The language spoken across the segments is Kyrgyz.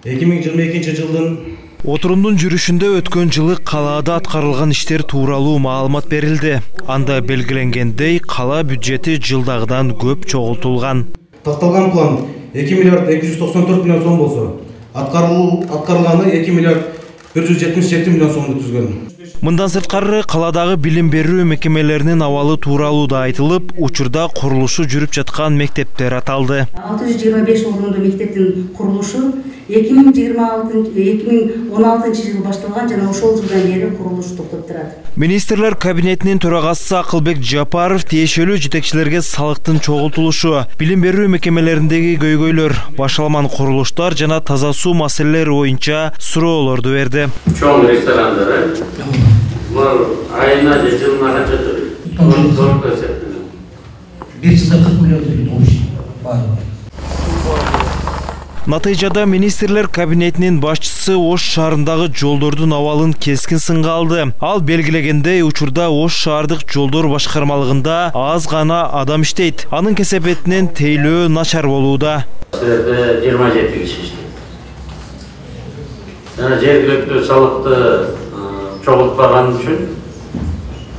2022 жылдын Отурумдун жүрүшүндө өткөн жылы калаада аткарылган иштер тууралуу маалымат берилди. Анда белгиленгендей, кала бюджети жылдагыдан көп чогултулган. Такталган план 2 миллиард 294 миллион сом болсо, аткарылганы 2 миллиард 177 миллион сомду түзгөн. Мындан сырткары каладагы билим берүү мекемелеринин абалы тууралуу да айтылып, учурда курулушу жүрүп жаткан мектептер аталды. 625 орунду мектептин курулушу 2016 жылы башталган жана ошол жылдан бери курулуш токтоп турат. Министрлер кабинетинин төрагасы Акылбек Жапаров тиешелүү жетекчилерге салыктын чогултулушу, билим берүү мекемелериндеги көйгөйлөр, башалман курулуштар жана таза суу маселелери боюнча суроолорду берди. Чоң ресторандар, айына же жылына канча төлөйт? 1 жылда 40 миллион төлөйт. Натыйжада министрлер кабинетинин башчысы Ош шаарындагы жолдордун абалын кескин сынга алды. Ал белгилегендей, учурда Ош шаардык жолдор башкармалыгында аз гана адам иштейт. Анын кесепетинен тейлөө начар болууда. 27 киши иштейт. Жана жергиликтүү салыкты чогултпаган үчүн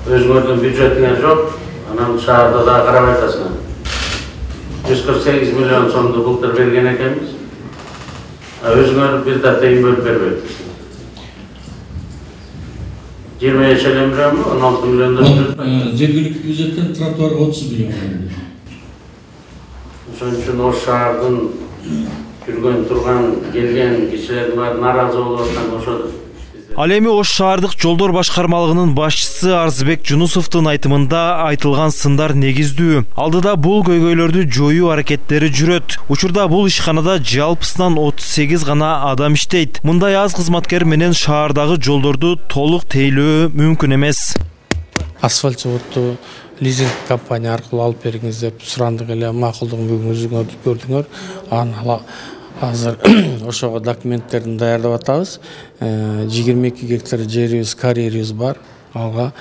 өзүңөрдүн бюджетиңер жок. Анан шаарда да карабай атасыңар. 148 миллион сомду былтыр берген экенбиз. Өзүңөр бир да тыйын бөлүп бербейт. 20 миллион, 16 миллион. Жергиликтүү бюджеттен тротуарга 30 миллион. Ошон үчүн Ош шаардын жүргөн турган келген кишилердин баары нааразы болуп аткан ошол. Ал эми Ош шаардык жолдор башкармалыгынын башчысы Арзыбек Жунусовдун айтымында айтылган сындар негиздүү. Алдыда бул көйгөйлөрдү жоюу аракеттери жүрөт. Учурда бул ишканада жалпысынан 38 гана адам иштейт. Мындай аз кызматкер менен шаардагы жолдорду толук тейлөө мүмкүн эмес. Асфальт заводду лизинг компания аркылуу алып бериңиз деп сурандык эле, макулдугун бүгүн өзүңөр көрдүңөр. Азыр ошого документтерин даярдап атабыз. 22 гектар жерибиз, карьерибиз бар. Алга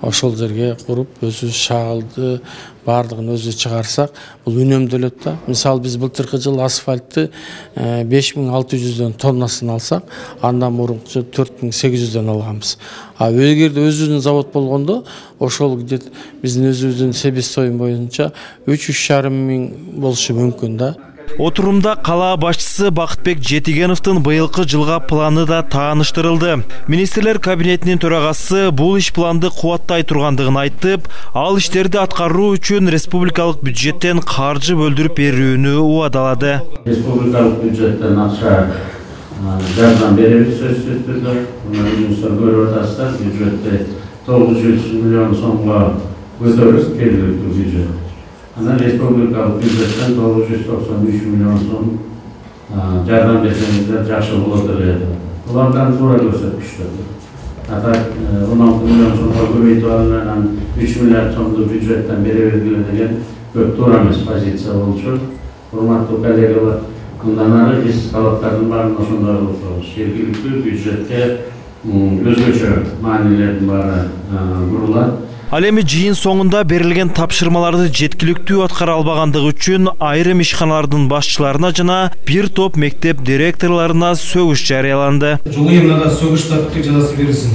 ошол жерге куруп, өзүбүз шагылды бардыгын өзү чыгарсак, бул үнөмдөлөт да. Мисалы биз былтыркы жылы асфальтты 5600 тоннасын алсак, андан мурунку 4800 алганбыз. Эгерде өзүбүздүн завод болгондо, ошол биздин өзүбүздүн себестоюм боюнча 3,5 миң болушу мүмкүн да. Отурумда кала башчысы Бакытбек Жетигеновдун быйылкы жылга планы да тааныштырылды. Министрлер кабинетинин төрагасы бул иш планды кубаттай тургандыгын айтып, ал иштерди аткаруу үчүн республикалык бюджеттен каржы бөлдүрүп берүүнү убадалады. Республикалык бюджеттен акча жардам беребиз сөзсүз түрдө. Өзүңүздөр көрүп атасыздар, бюджетте 900 миллион сомго көтөрүп жергиликтүү бюджет. Анан республикалык бюджеттен 993 миллион сом жардам берсеңиздер жакшы болот эле. Булардан туура көрсөткүчтөр. 16 миллион сомго көбөйтүп алынган 3 миллиард сомду бюджеттен бере бергиле деген көп туура эмес позиция болчу. Урматтуу коллегалар, мындан ары биз талаптардын баарын ошондой кылып турабыз. Жергиликтүү бюджетке өзгөчө маанилердин баары курулат. Ал эми жыйын соңунда берилген тапшырмаларды жеткиликтүү аткара албагандыгы үчүн айрым ишканалардын башчыларына жана бир топ мектеп директорлоруна сөгүш жарыяланды. Жолу эмнада сөгүш тартиптик жазасы берилсин.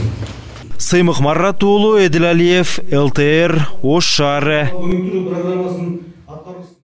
Сыймык Марат уулу, Эдил Алиев, ЛТР, Ош шаары. Өнүктүрүү программасын